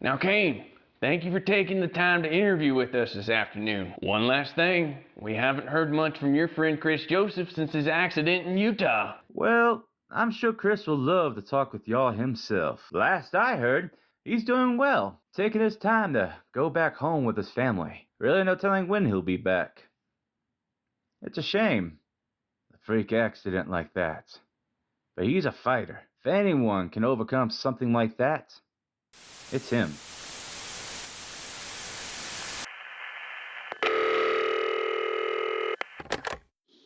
Now, Kane, thank you for taking the time to interview with us this afternoon. One last thing, we haven't heard much from your friend Chris Joseph since his accident in Utah. Well, I'm sure Chris will love to talk with y'all himself. Last I heard, he's doing well, taking his time to go back home with his family. Really no telling when he'll be back. It's a shame, a freak accident like that. But he's a fighter. If anyone can overcome something like that, it's him.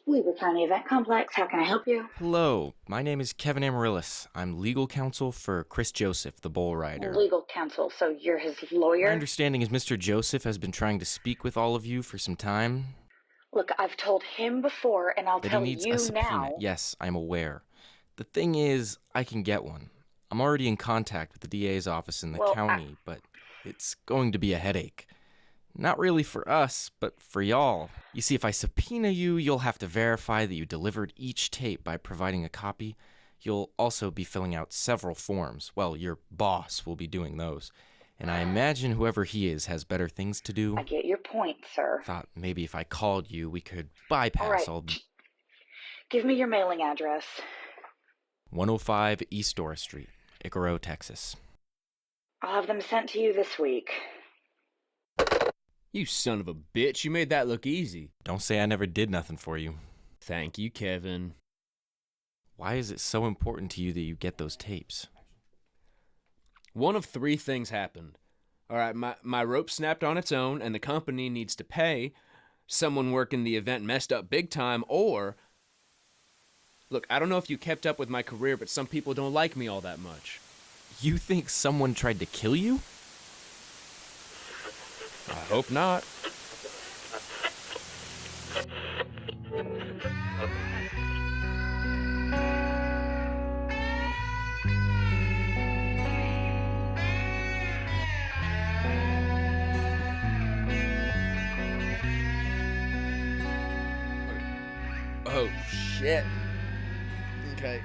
Weber County Event Complex, how can I help you? Hello, my name is Kevin Amaryllis. I'm legal counsel for Chris Joseph, the bull rider. Legal counsel, so you're his lawyer? My understanding is Mr. Joseph has been trying to speak with all of you for some time. Look, I've told him before, and I'll That tell he needs you a subpoena. now. Yes, I'm aware. The thing is, I can get one. I'm already in contact with the DA's office in the county, but it's going to be a headache. Not really for us, but for y'all. You see, if I subpoena you, you'll have to verify that you delivered each tape by providing a copy. You'll also be filling out several forms. Well, your boss will be doing those. And I imagine whoever he is has better things to do. I get your point, sir. Thought maybe if I called you, we could bypass all the... Give me your mailing address. 105 East Dora Street, Icaro, Texas. I'll have them sent to you this week. You son of a bitch, you made that look easy. Don't say I never did nothing for you. Thank you, Kevin. Why is it so important to you that you get those tapes? One of three things happened. All right, my rope snapped on its own, and the company needs to pay. Someone working the event messed up big time, or... Look, I don't know if you kept up with my career, but some people don't like me all that much. You think someone tried to kill you? I hope not. Oh, shit. Okay.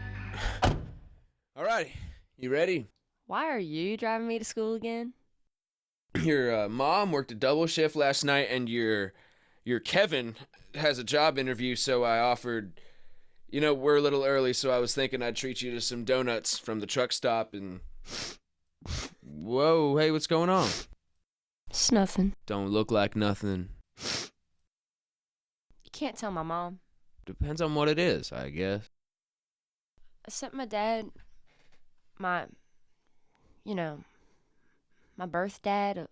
Alrighty, you ready? Why are you driving me to school again? Your mom worked a double shift last night, and your Kevin has a job interview, so I offered You know, we're a little early, so I was thinking I'd treat you to some donuts from the truck stop and... Whoa, hey, what's going on? It's nothing. Don't look like nothing. You can't tell my mom. Depends on what it is, I guess. I sent my dad my birth dad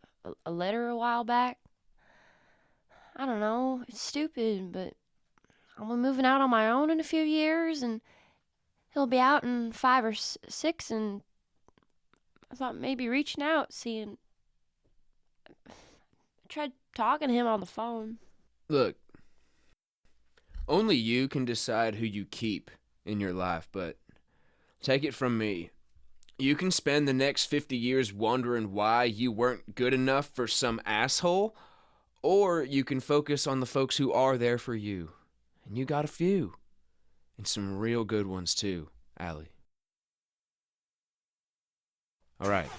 a letter a while back. I don't know, it's stupid, but I'll be moving out on my own in a few years, and he'll be out in 5 or 6, and I thought maybe reaching out, seeing... I tried talking to him on the phone. Look, only you can decide who you keep in your life, but take it from me. You can spend the next 50 years wondering why you weren't good enough for some asshole, or you can focus on the folks who are there for you. And you got a few. And some real good ones too, Allie. All right.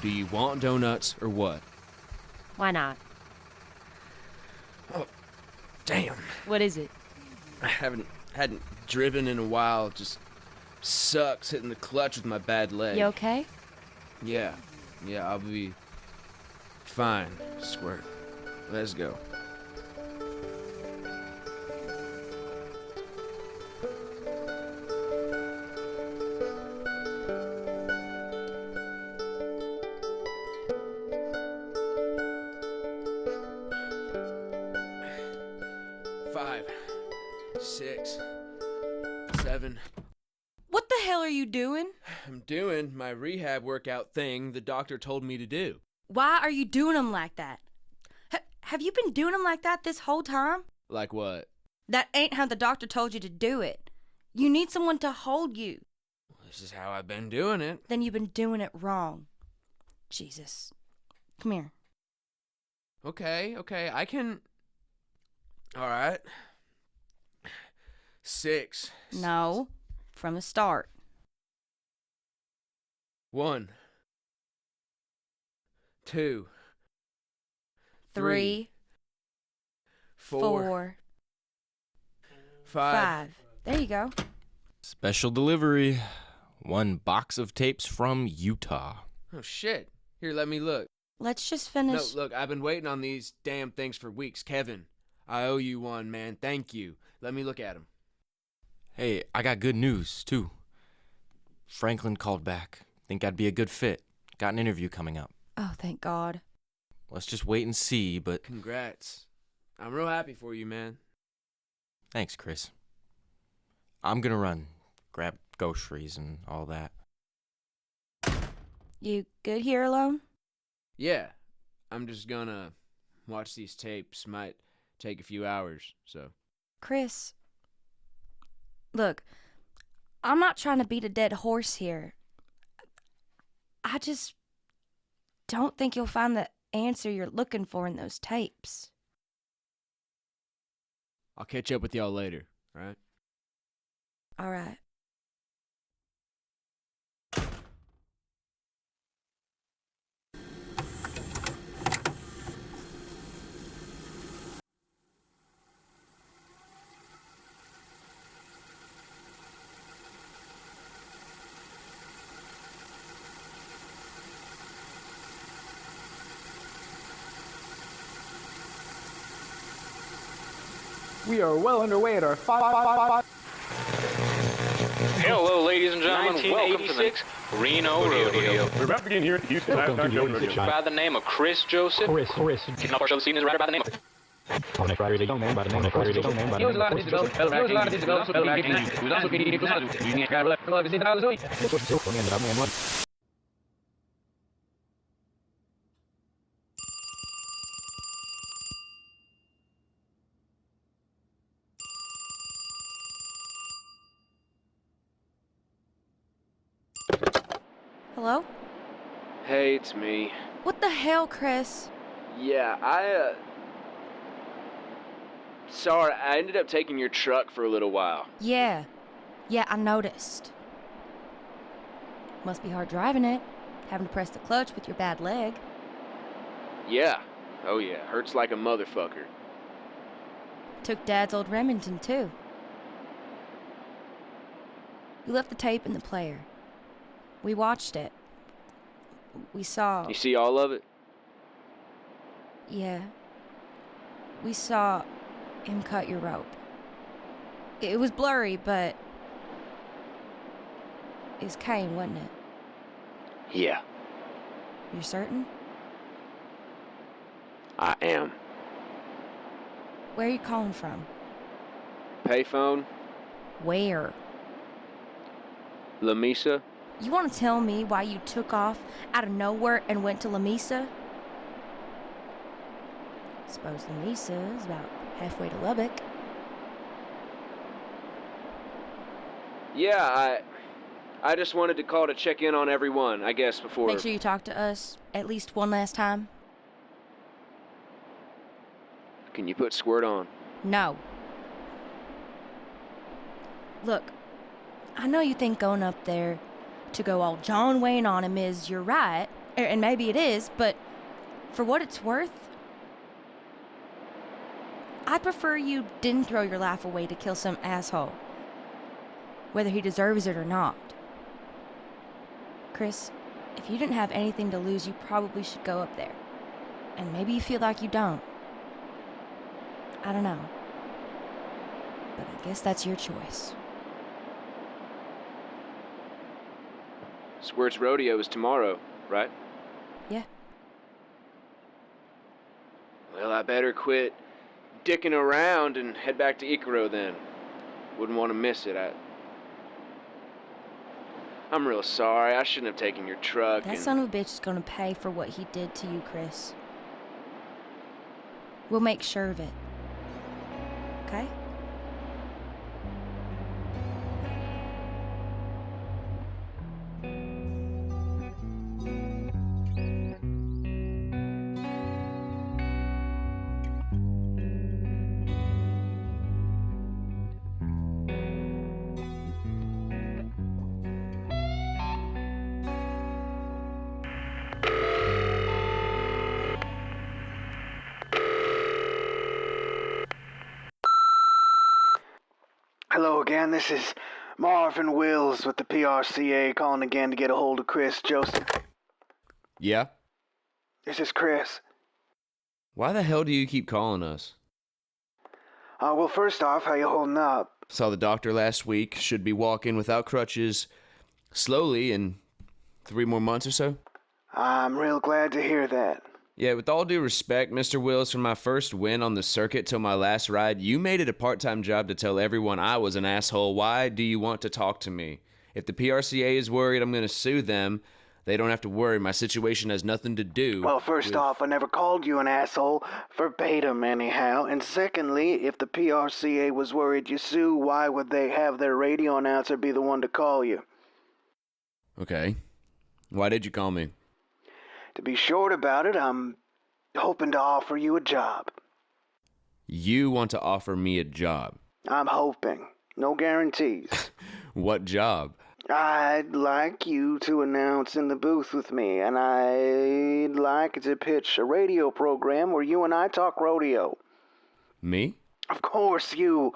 Do you want donuts or what? Why not? Oh, damn. What is it? I hadn't driven in a while. Just sucks hitting the clutch with my bad leg. You okay? Yeah, I'll be fine, Squirt. Let's go. Five, 6, 7. What the hell are you doing? I'm doing my rehab workout thing the doctor told me to do. Why are you doing them like that? Have you been doing them like that this whole time? Like what? That ain't how the doctor told you to do it. You need someone to hold you. This is how I've been doing it. Then you've been doing it wrong. Jesus. Come here. Okay, I can... All right. 6. No, from the start. 1, 2, 3, 4, 5. There you go. Special delivery. 1 box of tapes from Utah. Oh, shit. Here, let me look. Let's just finish. No, look, I've been waiting on these damn things for weeks. Kevin, I owe you one, man. Thank you. Let me look at them. Hey, I got good news, too. Franklin called back. Think I'd be a good fit. Got an interview coming up. Oh, thank God. Let's just wait and see, but... Congrats. I'm real happy for you, man. Thanks, Chris. I'm gonna run. Grab groceries and all that. You good here alone? Yeah. I'm just gonna watch these tapes. Might take a few hours, so... Chris... Look, I'm not trying to beat a dead horse here. I just don't think you'll find the answer you're looking for in those tapes. I'll catch up with y'all later, right? All right. We are well underway at our Hello, ladies and gentlemen. Welcome to the Reno Rodeo. We're about to begin here at the Houston Welcome National to Rodeo. by the name of Chris Joseph. Chris. Kicking off our show this evening is a rider by the name of... On that Friday, young man by the name of Chris Joseph. He was a lot of these developers fell back in. He was also PDA Knight. He was also PDA Plus. Using a card left for $15 a week. Hello? Hey, it's me. What the hell, Chris? Yeah, Sorry, I ended up taking your truck for a little while. Yeah, I noticed. Must be hard driving it, having to press the clutch with your bad leg. Yeah. Oh yeah, hurts like a motherfucker. Took Dad's old Remington, too. You left the tape in the player. We watched it. We saw... You see all of it? Yeah. We saw him cut your rope. It was blurry, but... it was Kane, wasn't it? Yeah, You're certain? I am. Where are you calling from? Payphone? Where? La Mesa? You want to tell me why you took off out of nowhere and went to La Mesa? Suppose La Mesa is about halfway to Lubbock. Yeah, I just wanted to call to check in on everyone, I guess, before... Make sure you talk to us at least one last time. Can you put Squirt on? No. Look, I know you think going up there to go all John Wayne on him is your right, and maybe it is, but for what it's worth, I'd prefer you didn't throw your life away to kill some asshole, whether he deserves it or not. Chris, if you didn't have anything to lose, you probably should go up there. And maybe you feel like you don't. I don't know. But I guess that's your choice. Squirt's rodeo is tomorrow, right? Yeah. Well, I better quit dicking around and head back to Icaro then. Wouldn't want to miss it. I'm real sorry. I shouldn't have taken your truck. That son of a bitch is gonna pay for what he did to you, Chris. We'll make sure of it. Okay? Hello again, this is Marvin Wills with the PRCA calling again to get a hold of Chris Joseph. Yeah? This is Chris. Why the hell do you keep calling us? Well, first off, how you holding up? Saw the doctor last week. Should be walking without crutches slowly in 3 more months or so. I'm real glad to hear that. Yeah, with all due respect, Mr. Wills, from my first win on the circuit till my last ride, you made it a part-time job to tell everyone I was an asshole. Why do you want to talk to me? If the PRCA is worried I'm going to sue them, they don't have to worry. My situation has nothing to do Well, first off, I never called you an asshole, verbatim anyhow. And secondly, if the PRCA was worried you sue, why would they have their radio announcer be the one to call you? Okay. Why did you call me? To be short about it, I'm hoping to offer you a job. You want to offer me a job? I'm hoping. No guarantees. What job? I'd like you to announce in the booth with me, and I'd like to pitch a radio program where you and I talk rodeo. Me? Of course, you.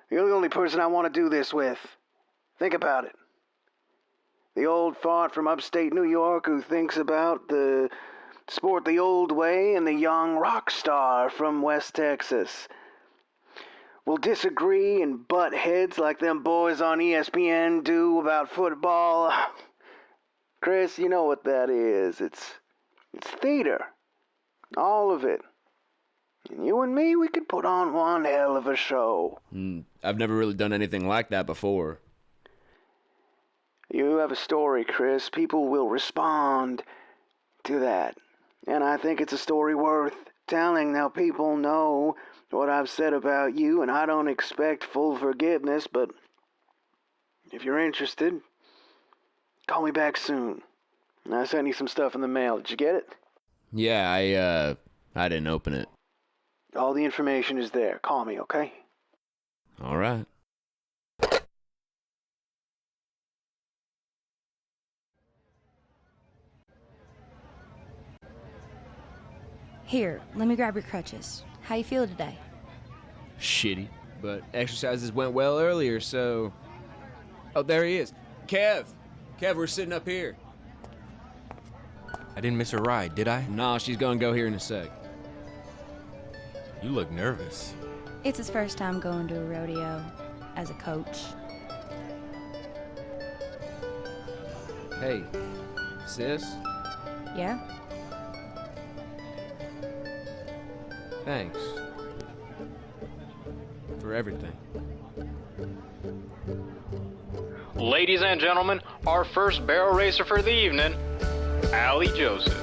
You're the only person I want to do this with. Think about it. The old fart from upstate New York who thinks about the sport the old way, and the young rock star from West Texas. We'll disagree and butt heads like them boys on ESPN do about football. Chris, you know what that is. It's theater. All of it. And you and me, we could put on one hell of a show. I've never really done anything like that before. You have a story, Chris. People will respond to that. And I think it's a story worth telling. Now, people know what I've said about you, and I don't expect full forgiveness, but if you're interested, call me back soon. I sent you some stuff in the mail. Did you get it? Yeah, I didn't open it. All the information is there. Call me, okay? All right. Here, let me grab your crutches. How you feel today? Shitty, but exercises went well earlier, so Oh, there he is. Kev, we're sitting up here. I didn't miss her ride, did I? Nah, she's gonna go here in a sec. You look nervous. It's his first time going to a rodeo as a coach. Hey, sis? Yeah? Thanks. For everything. Ladies and gentlemen, our first barrel racer for the evening, Allie Joseph.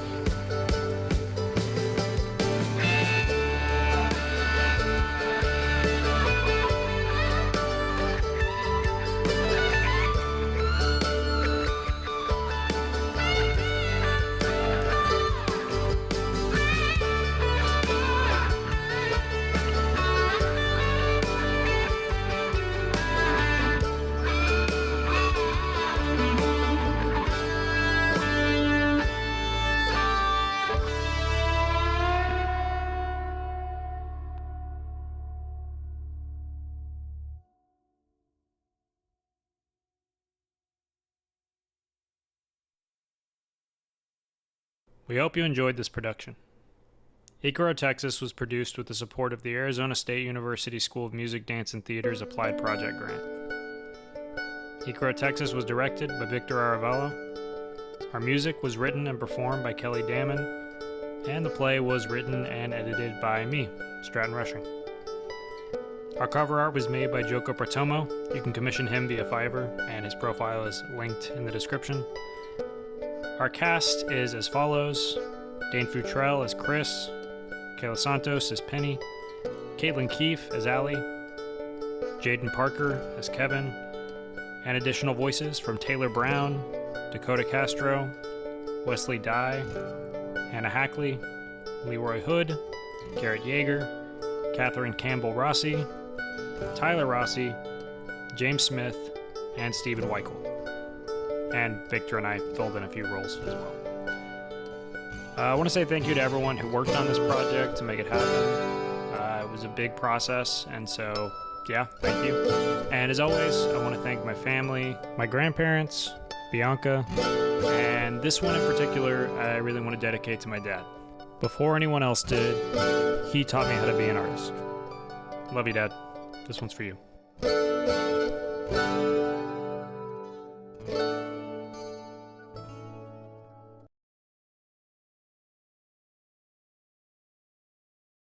We hope you enjoyed this production. Icaro, Texas was produced with the support of the Arizona State University School of Music, Dance, and Theater's Applied Project Grant. Icaro, Texas was directed by Victor Arevalo. Our music was written and performed by Kelly Damon, and the play was written and edited by me, Stratton Rushing. Our cover art was made by Joko Pertomo. You can commission him via Fiverr, and his profile is linked in the description. Our cast is as follows: Dane Futrell as Chris, Kayla Santos as Penny, Kaitlyn Kief as Allie, Jaden Parker as Kevin, and additional voices from Taylor Brown, Dakota Castro, Wesley Dye, Hannah Hackley, Leroy Hood, Garret Jaeger, Katherine Campbell Rossi, Tyler Rossi, James Smith, and Stephen Wykle. And Victor and I filled in a few roles as well. I want to say thank you to everyone who worked on this project to make it happen. It was a big process, and so, yeah, thank you. And as always, I want to thank my family, my grandparents, Bianca, and this one in particular, I really want to dedicate to my dad. Before anyone else did, he taught me how to be an artist. Love you, Dad. This one's for you.